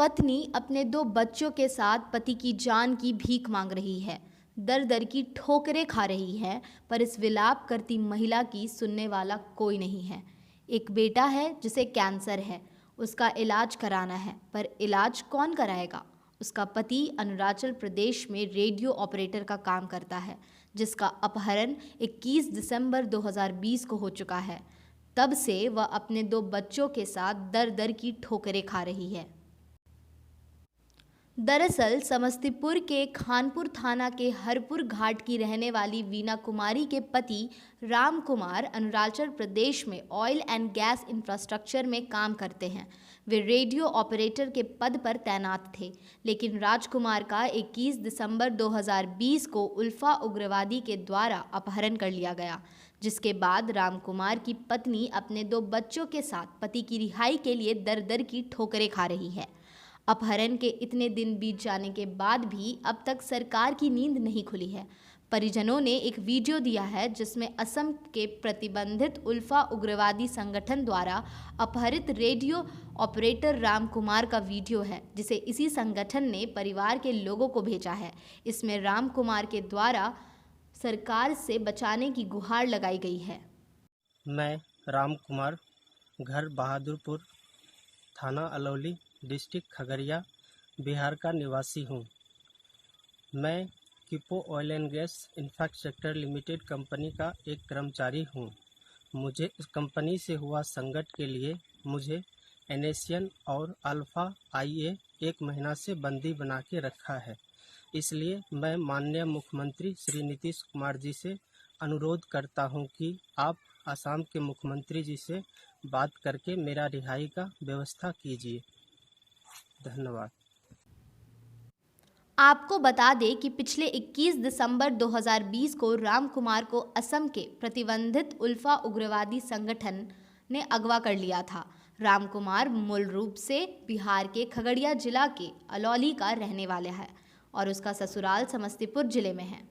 पत्नी अपने 2 बच्चों के साथ पति की जान की भीख मांग रही है, दर दर की ठोकरें खा रही है, पर इस विलाप करती महिला की सुनने वाला कोई नहीं है। एक बेटा है जिसे कैंसर है, उसका इलाज कराना है, पर इलाज कौन कराएगा? उसका पति अरुणाचल प्रदेश में रेडियो ऑपरेटर का काम करता है, जिसका अपहरण 21 दिसंबर 2020 को हो चुका है। तब से वह अपने 2 बच्चों के साथ दर दर की ठोकरें खा रही है। दरअसल समस्तीपुर के खानपुर थाना के हरपुर घाट की रहने वाली वीना कुमारी के पति राम कुमार अरुणाचल प्रदेश में ऑयल एंड गैस इंफ्रास्ट्रक्चर में काम करते हैं। वे रेडियो ऑपरेटर के पद पर तैनात थे, लेकिन राजकुमार का 21 दिसंबर 2020 को उल्फा उग्रवादी के द्वारा अपहरण कर लिया गया, जिसके बाद रामकुमार की पत्नी अपने 2 बच्चों के साथ पति की रिहाई के लिए दर दर की ठोकरें खा रही है। अपहरण के इतने दिन बीत जाने के बाद भी अब तक सरकार की नींद नहीं खुली है। परिजनों ने एक वीडियो दिया है जिसमें असम के प्रतिबंधित उल्फा उग्रवादी संगठन द्वारा अपहरित रेडियो ऑपरेटर राम कुमार का वीडियो है, जिसे इसी संगठन ने परिवार के लोगों को भेजा है। इसमें राम कुमार के द्वारा सरकार से बचाने की गुहार लगाई गई है। मैं राम कुमार, घर बहादुरपुर, थाना अलौली, डिस्ट्रिक्ट खगड़िया, बिहार का निवासी हूँ। मैं किपो oil and gas infrastructure limited company का एक कर्मचारी हूँ। मुझे इस कंपनी से हुआ संकट के लिए मुझे NACN और अल्फा IA 1 महीना से बंदी बना के रखा है। इसलिए मैं माननीय मुख्यमंत्री श्री नीतीश कुमार जी से अनुरोध करता हूँ कि आप असम के मुख्यमंत्री जी से बात करके मेरा रिहाई का व्यवस्था कीजिए। धन्यवाद। आपको बता दें कि पिछले 21 दिसंबर 2020 को राम कुमार को असम के प्रतिबंधित उल्फा उग्रवादी संगठन ने अगवा कर लिया था। राम कुमार मूल रूप से बिहार के खगड़िया जिला के अलौली का रहने वाला है और उसका ससुराल समस्तीपुर जिले में है।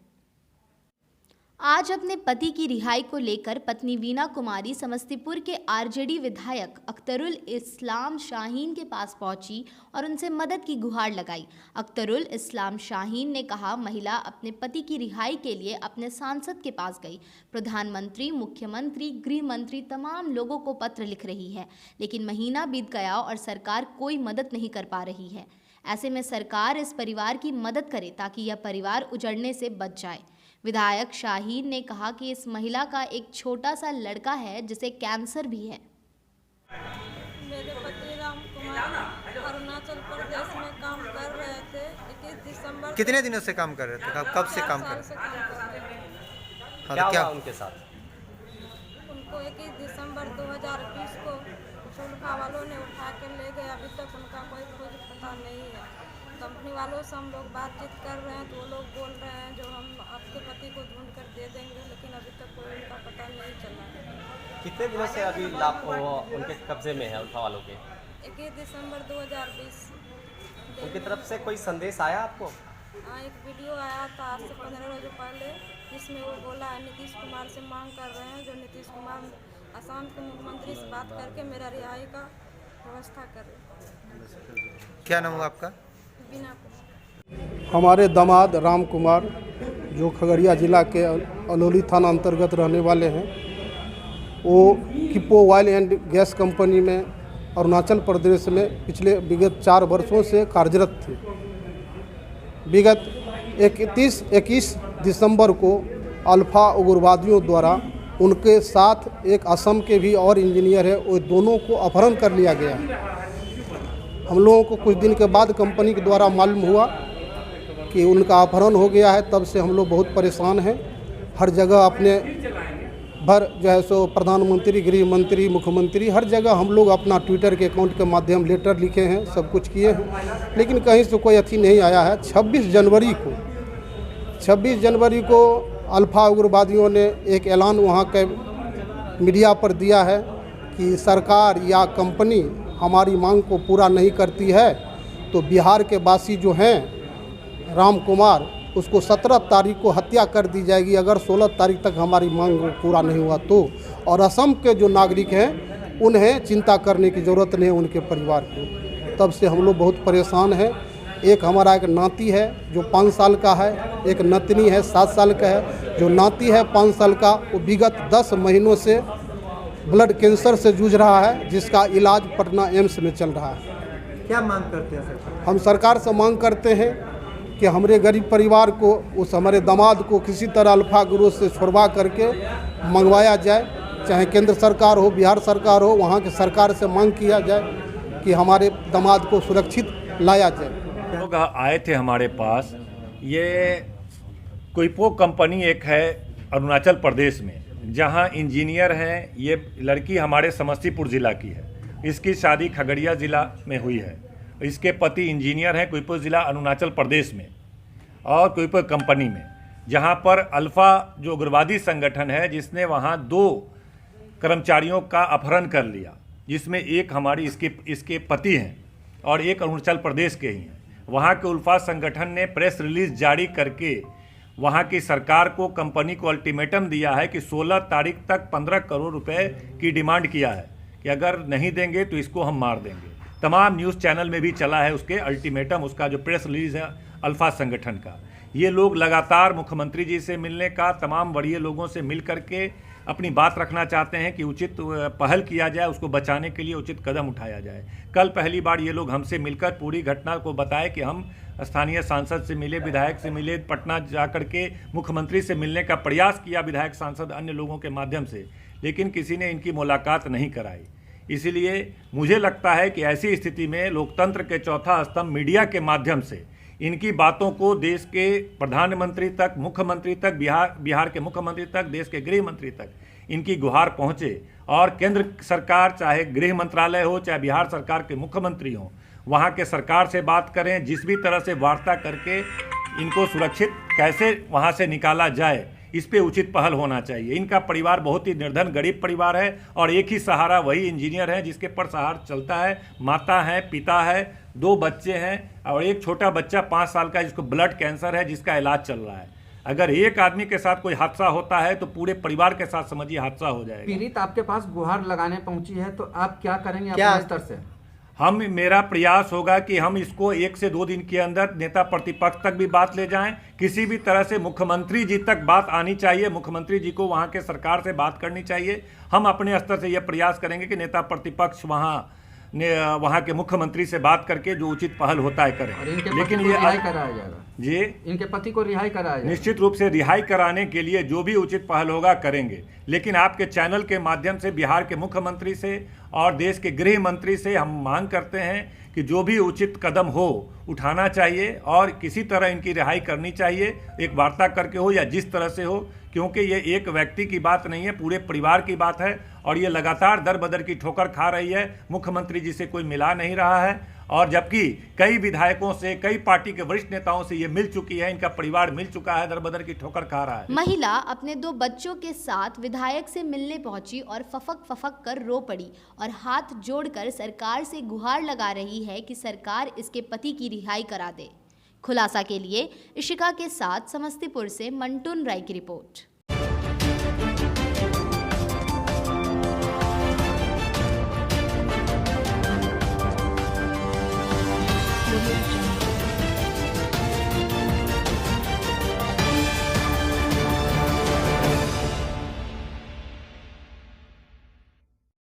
आज अपने पति की रिहाई को लेकर पत्नी वीना कुमारी समस्तीपुर के RJD विधायक अख्तरुल इस्लाम शाहीन के पास पहुंची और उनसे मदद की गुहार लगाई। अख्तरुल इस्लाम शाहीन ने कहा, महिला अपने पति की रिहाई के लिए अपने सांसद के पास गई। प्रधानमंत्री, मुख्यमंत्री, गृह मंत्री तमाम लोगों को पत्र लिख रही है, लेकिन महीना बीत गया और सरकार कोई मदद नहीं कर पा रही है। ऐसे में सरकार इस परिवार की मदद करे ताकि यह परिवार उजड़ने से बच जाए। विधायक शाहीन ने कहा कि इस महिला का एक छोटा सा लड़का है जिसे कैंसर भी है। मेरे पति राम कुमार अरुणाचल प्रदेश में काम कर रहे थे। 21 दिसंबर कितने दिनों से काम कर रहे थे? कब से काम कर रहे थे? हाँ, क्या क्या हुआ उनके साथ? उनको 21 दिसंबर 2020 को उल्फा वालों ने उठा के ले गए। अभी तक उनका कोई खोज पता नहीं है। कंपनी वालों से हम लोग बातचीत कर रहे हैं तो वो लोग बोल रहे हैं जो हम आपके पति को ढूंढ कर दे देंगे, लेकिन अभी तक कोई उनका पता नहीं चला है। कितने दिनों से अभी लाभ उनके कब्जे में है उल्फा वालों के? 21 दिसंबर 2020। उनकी तरफ से कोई संदेश आया आपको? हाँ, एक वीडियो आया था आज से 15 रोज पहले, जिसमें वो बोला है नीतीश कुमार से मांग कर रहे हैं, जो नीतीश कुमार असम के मुख्यमंत्री से बात करके मेरा रिहाई का व्यवस्था करें। क्या नाम हुआ आपका? बिना हमारे दामाद राम कुमार, जो खगड़िया जिला के अलौली थाना अंतर्गत रहने वाले हैं, वो किपो ऑयल एंड गैस कंपनी में अरुणाचल प्रदेश में पिछले विगत 4 वर्षों से कार्यरत थे। विगत 21 दिसंबर को अल्फा उग्रवादियों द्वारा उनके साथ एक असम के भी और इंजीनियर है, वो दोनों को अपहरण कर लिया गया है। हम लोगों को कुछ दिन के बाद कंपनी के द्वारा मालूम हुआ कि उनका अपहरण हो गया है। तब से हम लोग बहुत परेशान हैं। हर जगह अपने भर जो है सो प्रधानमंत्री, गृह मंत्री, मुख्यमंत्री, हर जगह हम लोग अपना ट्विटर के अकाउंट के माध्यम लेटर लिखे हैं, सब कुछ किए हैं, लेकिन कहीं से कोई अथी नहीं आया है। 26 जनवरी को अल्फा उग्रवादियों ने एक ऐलान वहाँ के मीडिया पर दिया है कि सरकार या कंपनी हमारी मांग को पूरा नहीं करती है तो बिहार के वासी जो हैं राम कुमार, उसको 17 तारीख को हत्या कर दी जाएगी अगर 16 तारीख तक हमारी मांग पूरा नहीं हुआ तो। और असम के जो नागरिक हैं उन्हें चिंता करने की ज़रूरत नहीं है, उनके परिवार को। तब से हम लोग बहुत परेशान हैं। एक हमारा एक नाती है जो 5 साल का है, एक नतनी है 7 साल का है। जो नाती है 5 साल का, वो विगत 10 महीनों से ब्लड कैंसर से जूझ रहा है, जिसका इलाज पटना एम्स में चल रहा है। क्या मांग करते हैं सरकार? हम सरकार से मांग करते हैं कि हमारे गरीब परिवार को, उस हमारे दामाद को किसी तरह अल्फा ग्रुप से छुड़वा करके मंगवाया जाए। चाहे केंद्र सरकार हो, बिहार सरकार हो, वहाँ की सरकार से मांग किया जाए कि हमारे दामाद को सुरक्षित लाया जाए। लोग आए थे हमारे पास। ये क्विपो कंपनी एक है अरुणाचल प्रदेश में, जहाँ इंजीनियर हैं। ये लड़की हमारे समस्तीपुर ज़िला की है। इसकी शादी खगड़िया ज़िला में हुई है। इसके पति इंजीनियर हैं क्विपो ज़िला अरुणाचल प्रदेश में और क्विपो कंपनी में, जहाँ पर अल्फ़ा जो उग्रवादी संगठन है, जिसने वहाँ 2 कर्मचारियों का अपहरण कर लिया, जिसमें एक हमारी इसके पति हैं और एक अरुणाचल प्रदेश के ही हैं। वहाँ के उल्फा संगठन ने प्रेस रिलीज जारी करके वहाँ की सरकार को, कंपनी को अल्टीमेटम दिया है कि 16 तारीख तक 15 करोड़ रुपए की डिमांड किया है कि अगर नहीं देंगे तो इसको हम मार देंगे। तमाम न्यूज़ चैनल में भी चला है उसके अल्टीमेटम, उसका जो प्रेस रिलीज है अल्फा संगठन का। ये लोग लगातार मुख्यमंत्री जी से मिलने का, तमाम वरीय लोगों से मिल करके अपनी बात रखना चाहते हैं कि उचित पहल किया जाए, उसको बचाने के लिए उचित कदम उठाया जाए। कल पहली बार ये लोग हमसे मिलकर पूरी घटना को बताए कि हम स्थानीय सांसद से मिले, विधायक से मिले, पटना जा कर के मुख्यमंत्री से मिलने का प्रयास किया, विधायक सांसद अन्य लोगों के माध्यम से, लेकिन किसी ने इनकी मुलाकात नहीं कराई। इसलिए मुझे लगता है कि ऐसी स्थिति में लोकतंत्र के चौथा स्तंभ मीडिया के माध्यम से इनकी बातों को देश के प्रधानमंत्री तक, मुख्यमंत्री तक, बिहार के मुख्यमंत्री तक, देश के गृह मंत्री तक इनकी गुहार पहुंचे और केंद्र सरकार, चाहे गृह मंत्रालय हो, चाहे बिहार सरकार के मुख्यमंत्री हों, वहां के सरकार से बात करें। जिस भी तरह से वार्ता करके इनको सुरक्षित कैसे वहां से निकाला जाए, इस पे उचित पहल होना चाहिए। इनका परिवार बहुत ही निर्धन गरीब परिवार है और एक ही सहारा वही इंजीनियर है जिसके पर सहारा चलता है। माता है, पिता है, 2 बच्चे हैं और एक छोटा बच्चा 5 साल का जिसको ब्लड कैंसर है, जिसका इलाज चल रहा है। अगर एक आदमी के साथ कोई हादसा होता है तो पूरे परिवार के साथ समझिए हादसा हो जाएगा। पीड़ित आपके पास गुहार लगाने पहुंची है, तो आप क्या करेंगे क्या अपने स्तर से? मेरा प्रयास होगा कि हम इसको 1 से 2 दिन के अंदर नेता प्रतिपक्ष तक भी बात ले जाएं। किसी भी तरह से मुख्यमंत्री जी तक बात आनी चाहिए, मुख्यमंत्री जी को वहां के सरकार से बात करनी चाहिए। हम अपने स्तर से यह प्रयास करेंगे कि नेता प्रतिपक्ष वहां के मुख्यमंत्री से बात करके जो उचित पहल होता है करें। लेकिन ये रिहाई कराया जाएगा जी, इनके पति को रिहाई कराया जाएगा। निश्चित रूप से रिहाई कराने के लिए जो भी उचित पहल होगा करेंगे। लेकिन आपके चैनल के माध्यम से बिहार के मुख्यमंत्री से और देश के गृह मंत्री से हम मांग करते हैं कि जो भी उचित कदम हो उठाना चाहिए और किसी तरह इनकी रिहाई करनी चाहिए, एक वार्ता करके हो या जिस तरह से हो, क्योंकि ये एक व्यक्ति की बात नहीं है, पूरे परिवार की बात है और ये लगातार दर बदर की ठोकर खा रही है। मुख्यमंत्री जी से कोई मिला नहीं रहा है और जबकि कई विधायकों से, कई पार्टी के वरिष्ठ नेताओं से ये मिल चुकी है, इनका परिवार मिल चुका है, दर बदर की ठोकर खा रहा है। महिला अपने 2 बच्चों के साथ विधायक से मिलने पहुंची और फफक कर रो पड़ी और हाथ जोड़कर सरकार से गुहार लगा रही है कि सरकार इसके पति की रिहाई करा दे। खुलासा के लिए इशिका के साथ समस्तीपुर से मंटून राय की रिपोर्ट।